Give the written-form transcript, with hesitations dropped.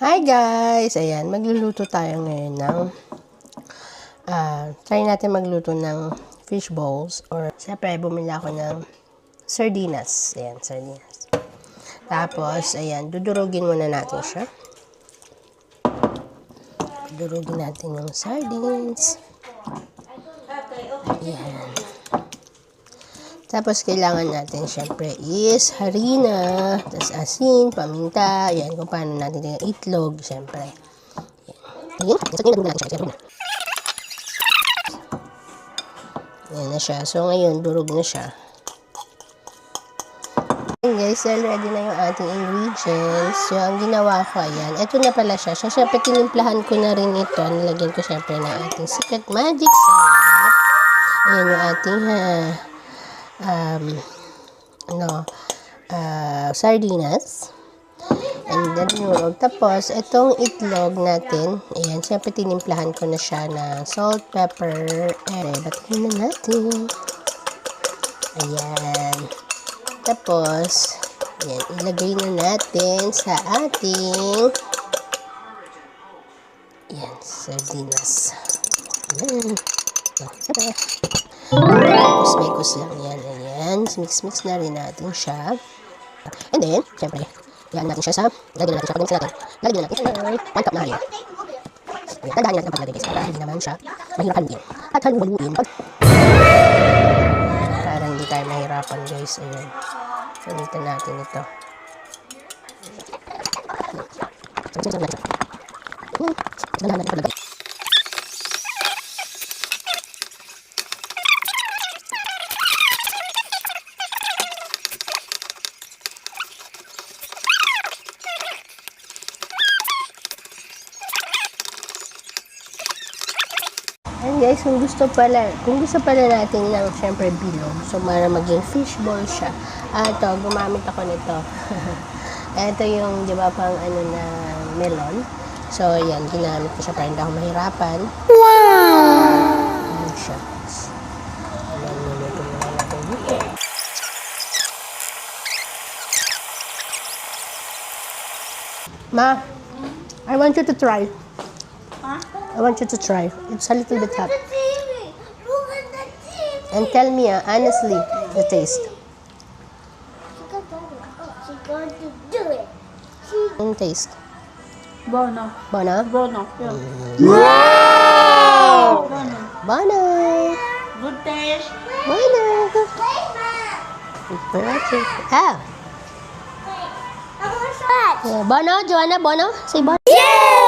Hi guys! Ayan, magluluto tayo ngayon ng try natin magluto ng fish balls or siyempre bumili ako ng sardinas. Ayan, sardinas. Tapos, ayan, dudurugin muna natin siya. Dudurugin natin yung sardines. Ayan. Tapos, kailangan natin, syempre, is harina, tas asin, paminta, yan, kung paano natin yung itlog, syempre. Yan. Yan na siya. So, ngayon, durog na siya. Ayan guys, ready na yung ating ingredients. So, ang ginawa ko, ayan, ito na pala siya. So, syempre, tinimplahan ko na rin ito. Nilagyan ko, syempre, ng ating secret magic syrup. Ayan yung ating, sardinas. And then, tapos, itong itlog natin, ayan, syempre tinimplahan ko na siya na salt, pepper, and batiin na natin. Ayan. Tapos, ayan, ilagay na natin sa ating, ayan, sardinas. Ayan. Mekos lang yan. Ayan. Mix na rin natin siya. And then, syempre, yan natin siya sa, lagyan natin siya pag-mix natin. Lagyan natin siya 1 cup na harina. Ayan, tandaan natin ang paglagay guys. Para hindi naman siya mahirap haluin. At haluin. Para hindi tayo mahirapan guys. Ayan. Salitan natin ito. Dalahan natin paglagay. And guys, kung gusto pala natin ng syempre bilog, so para maging fishball siya, ito, gumamit ako nito. Ito yung, di ba, pang na melon. So, yan, ginamit ko siya para hindi ako mahirapan. Wow! Ayan siya. Ayan, niluto na natin dito. Ma, I want you to try. I want you to try. It's a little bit hot. And tell me, honestly, the taste. She's going to do it. Yung taste. Bono. Bono? Bono. Yeah. Wow! Bono. Bono! Good taste. Bono! Perfect. Ah! I want to try. Bono, Joanna, Bono? Say Bono. Yeah!